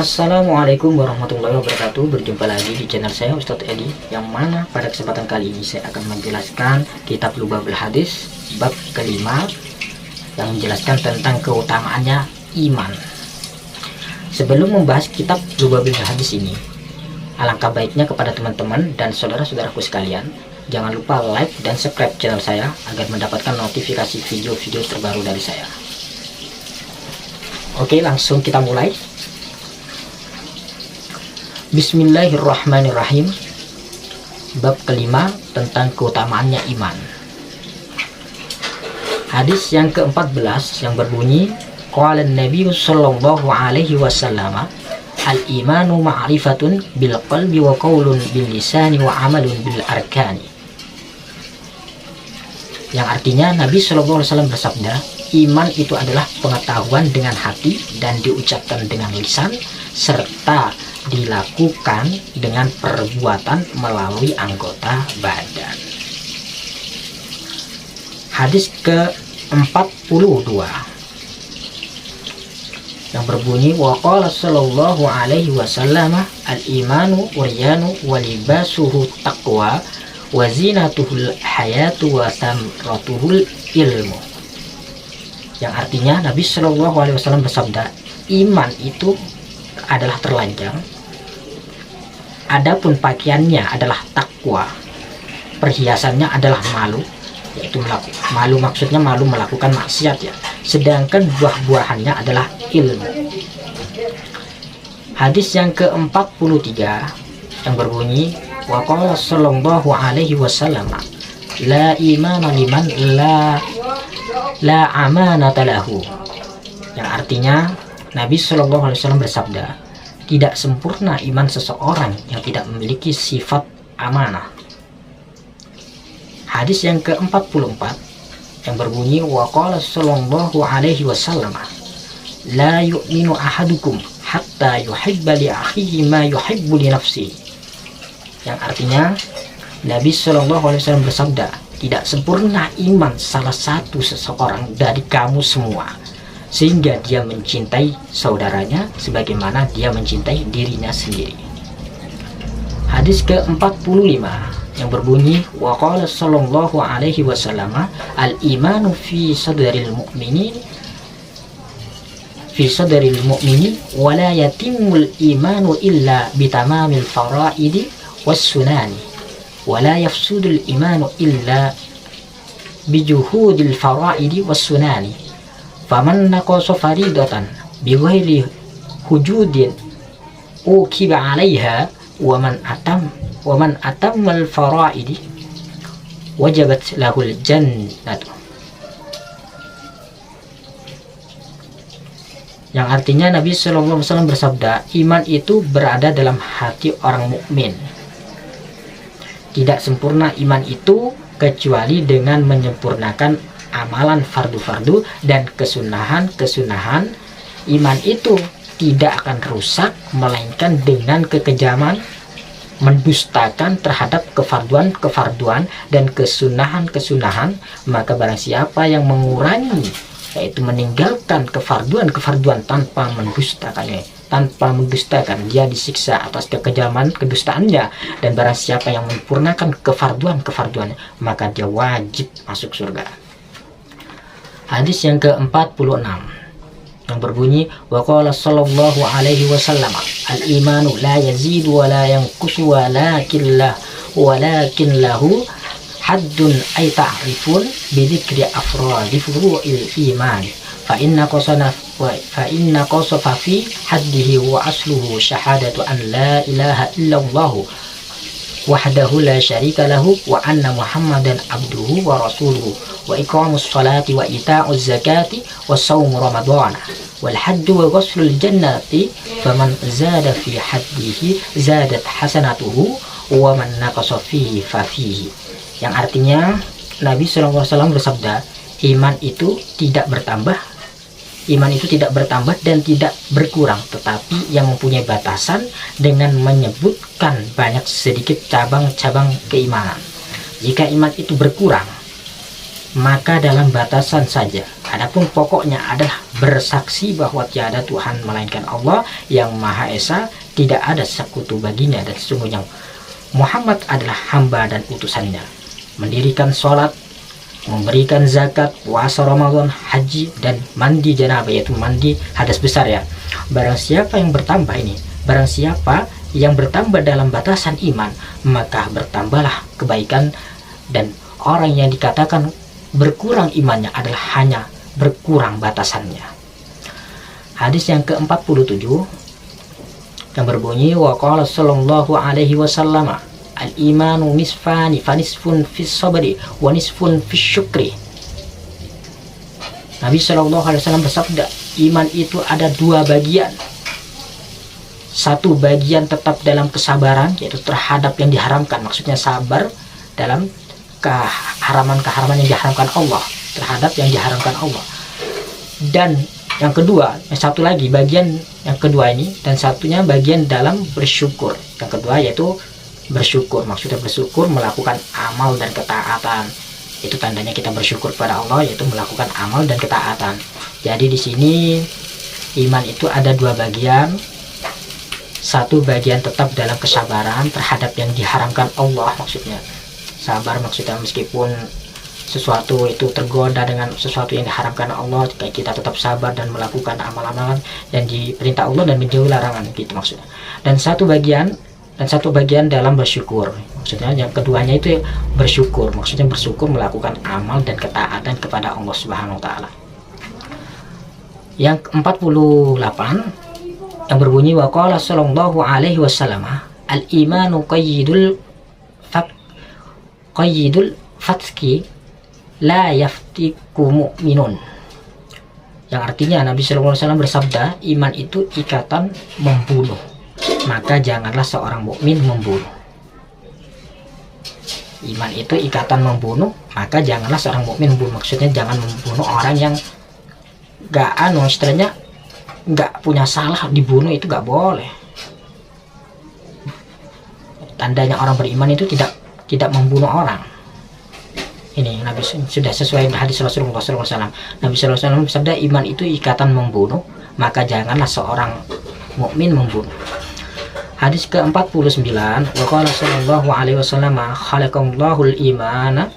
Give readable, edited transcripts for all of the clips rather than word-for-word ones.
Assalamualaikum warahmatullahi wabarakatuh. Berjumpa lagi di channel saya Ustadz Edi, yang mana pada kesempatan kali ini saya akan menjelaskan kitab Lubabul Hadis bab kelima yang menjelaskan tentang keutamaannya iman. Sebelum membahas kitab Lubabul Hadis ini, alangkah baiknya kepada teman-teman dan saudara-saudaraku sekalian, jangan lupa like dan subscribe channel saya agar mendapatkan notifikasi video-video terbaru dari saya. Oke, langsung kita mulai. Bismillahirrahmanirrahim. Bab kelima tentang keutamaannya iman. Hadis yang ke-14 yang berbunyi, qala an-nabiy sallallahu alaihi wasallam, al-imanu ma'rifatun bil qalbi wa qaulun bil lisani wa amalun bil arkani. Yang artinya Nabi sallallahu alaihi wasallam bersabda, iman itu adalah pengetahuan dengan hati dan diucapkan dengan lisan serta dilakukan dengan perbuatan melalui anggota badan. Hadis ke-42 yang berbunyi, wa qala sallallahu alaihi wasallam, al-imanu uryanu wa libasuhu taqwa wa zinatuhul hayatu wa samratuhul ilmu. Yang artinya Nabi sallallahu alaihi wasallam bersabda, iman itu adalah telanjang, adapun pakaiannya adalah takwa, perhiasannya adalah malu, yaitu malu maksudnya malu melakukan maksiat ya, sedangkan buah-buahannya adalah ilmu. Hadis yang ke-43 yang berbunyi, wa qala sallallahu alaihi wasallam, la imana liman la amanata lahu. Yang artinya Nabi sallallahu alaihi wasallam bersabda, tidak sempurna iman seseorang yang tidak memiliki sifat amanah. Hadis yang ke-44 yang berbunyi, wa qala sallallahu alaihi wasallam, la yu'minu ahadukum hatta yuhibba li akhihi ma yuhibbu li nafsihi. Yang artinya Nabi sallallahu alaihi wasallam bersabda, tidak sempurna iman salah satu seseorang dari kamu semua sehingga dia mencintai saudaranya sebagaimana dia mencintai dirinya sendiri. Hadis ke-45 yang berbunyi, wa qala sallallahu alaihi wasallam, al-imanu fi sadril mu'minin wa la yatimul imanu illa bitamamil fara'idi was sunani wa la yafsudul imanu illa bijuhudil fara'idi was sunani. Faman naqasa faridatan bighairi hujudin ukiba 'alaiha wa man atammal fara'idi wajabat lahul jannatu. Yang artinya Nabi sallallahu alaihi wasallam bersabda, iman itu berada dalam hati orang mukmin. Tidak sempurna iman itu kecuali dengan menyempurnakan amalan fardu-fardu dan kesunahan-kesunahan. Iman itu tidak akan rusak melainkan dengan kekejaman, mendustakan terhadap kefarduan-kefarduan dan kesunahan-kesunahan. Maka barang siapa yang mengurangi, yaitu meninggalkan kefarduan-kefarduan tanpa mendustakan, dia disiksa atas kekejaman kedustaannya. Dan barang siapa yang menyempurnakan kefarduan-kefarduannya, maka dia wajib masuk surga. Hadis yang ke-46 yang berbunyi, wa qala sallallahu alaihi wasallam, al-imanu la yazidu wa la yanqusu walakin lahu haddun ay ta'rifun bi dzikri afradi furu'il iman fa inna qasfa fi haddihi wa asluhu syahadatu an la ilaha illallah wahdahu la syarika lahu wa anna muhammadan abduhu wa rasuluhu wa iqamus salati wa ita'uz zakati wa sawmu ramadhana wal hajju wa ghuslul jannati faman zada fi haddihi zadat hasanatuhu wa man naqasa fihi fa fihi. Yang artinya Nabi sallallahu alaihi wasallam bersabda, iman itu tidak bertambah dan tidak berkurang, tetapi yang mempunyai batasan dengan menyebutkan banyak sedikit cabang-cabang keimanan. Jika iman itu berkurang, maka dalam batasan saja. Adapun pokoknya adalah bersaksi bahwa tiada Tuhan melainkan Allah yang Maha Esa, tidak ada sekutu baginya, dan sesungguhnya Muhammad adalah hamba dan utusannya. Mendirikan sholat, memberikan zakat, puasa Ramadan, haji, dan mandi janabah, yaitu mandi hadas besar ya. Barang siapa yang bertambah ini, barang siapa yang bertambah dalam batasan iman, maka bertambahlah kebaikan, dan orang yang dikatakan berkurang imannya adalah hanya berkurang batasannya. Hadis yang ke-47 yang berbunyi, wa qala sallallahu alaihi wasallam, al-imanu nisfani fanisfun fis sabri wa nisfun fis syukri. Nabi sallallahu alaihi wasallam bersabda, iman itu ada dua bagian. Satu bagian tetap dalam kesabaran, yaitu terhadap yang diharamkan, maksudnya sabar dalam keharaman-keharaman yang diharamkan Allah, terhadap yang diharamkan Allah. Dan yang kedua, yang satu lagi bagian yang kedua ini, dan satunya bagian dalam bersyukur. Yang kedua yaitu bersyukur, maksudnya bersyukur melakukan amal dan ketaatan. Itu tandanya kita bersyukur pada Allah, yaitu melakukan amal dan ketaatan. Jadi di sini iman itu ada dua bagian. Satu bagian tetap dalam kesabaran terhadap yang diharamkan Allah, maksudnya sabar, maksudnya meskipun sesuatu itu tergoda dengan sesuatu yang diharamkan Allah, kita tetap sabar dan melakukan amal-amalan yang diperintah Allah dan menjauhi larangan, gitu maksudnya. Dan satu bagian dalam bersyukur, maksudnya yang keduanya itu bersyukur, maksudnya bersyukur melakukan amal dan ketaatan kepada Allah Subhanahu wa taala. Yang 48 yang berbunyi, wa qala sallallahu alaihi wasallam, al-imanu qayyidul fatki la yaftiku mu'minun. Yang artinya Nabi sallallahu alaihi wasallam bersabda, iman itu ikatan membunuh, maka janganlah seorang mukmin membunuh. Iman itu ikatan membunuh, maka janganlah seorang mukmin membunuh. Maksudnya jangan membunuh orang yang istilahnya nggak punya salah, dibunuh itu nggak boleh. Tandanya orang beriman itu tidak membunuh orang. Ini Nabi sudah sesuai dengan hadis Rasulullah SAW. Nabi SAW bersabda, iman itu ikatan membunuh, maka janganlah seorang mukmin membunuh. Hadis ke-49, wa qala sallallahu alaihi wasallam, khalaqallahu al-imana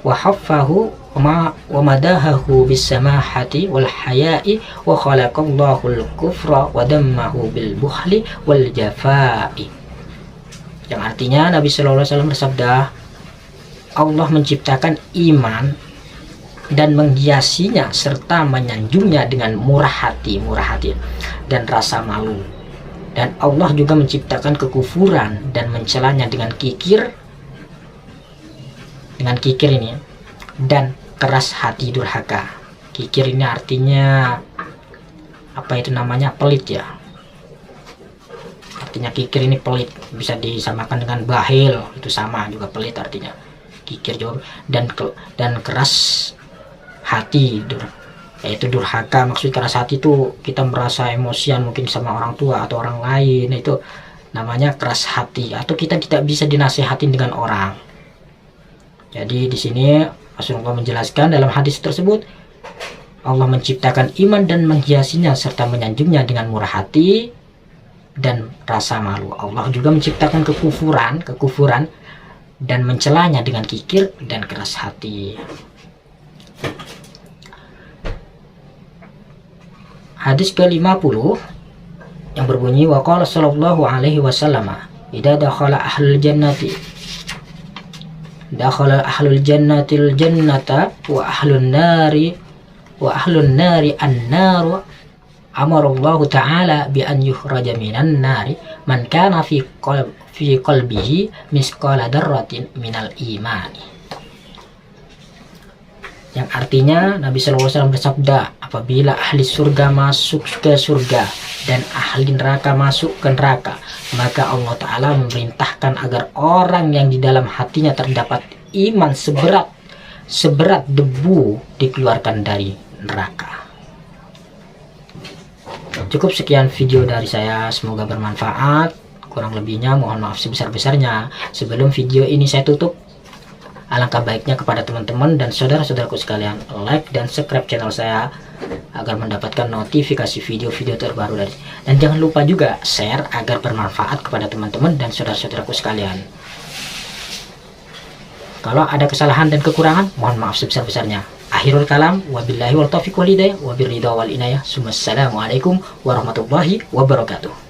wa haffahu wa madahahu bis samahati wal haya'i wa khalaqallahu al-kufra wa dammahu bil bukhli wal jafaa'i. Yang artinya Nabi sallallahu alaihi wasallam bersabda, Allah menciptakan iman dan menghiasinya serta menyanjungnya dengan murah hati dan rasa malu. Dan Allah juga menciptakan kekufuran dan mencelanya dengan kikir ini, dan keras hati durhaka. Kikir ini artinya apa itu namanya, pelit ya. Artinya kikir ini pelit, bisa disamakan dengan bahil, itu sama juga pelit artinya. Kikir juga, dan keras hati, yaitu durhaka. Maksud keras hati itu kita merasa emosian mungkin sama orang tua atau orang lain, itu namanya keras hati, atau kita tidak bisa dinasehatin dengan orang. Jadi di sini Rasulullah menjelaskan dalam hadis tersebut, Allah menciptakan iman dan menghiasinya serta menyanjungnya dengan murah hati dan rasa malu. Allah juga menciptakan kekufuran dan mencelanya dengan kikir dan keras hati. Hadis ke-50 yang berbunyi, wa qala sallallahu alaihi wasallam, idza dakhala ahlul jannati dakhala ahlul jannatil jannata wa ahlun nari an-nar, amarallahu ta'ala bi an yukhraja minan nari man kana fi qalbihi misqala darratin minal imani. Yang artinya Nabi SAW bersabda, apabila ahli surga masuk ke surga dan ahli neraka masuk ke neraka, maka Allah Ta'ala memerintahkan agar orang yang di dalam hatinya terdapat iman seberat debu dikeluarkan dari neraka. Cukup sekian video dari saya, semoga bermanfaat. Kurang lebihnya mohon maaf sebesar-besarnya. Sebelum video ini saya tutup, Alangkah baiknya kepada teman-teman dan saudara-saudaraku sekalian, like dan subscribe channel saya agar mendapatkan notifikasi video-video terbaru dari. Dan jangan lupa juga share agar bermanfaat kepada teman-teman dan saudara-saudaraku sekalian. Kalau ada kesalahan dan kekurangan, mohon maaf sebesar-besarnya. Akhirul kalam, wabillahi wal taufiq wal hidayah, wabiridha wal inayah. Assalamualaikum warahmatullahi wabarakatuh.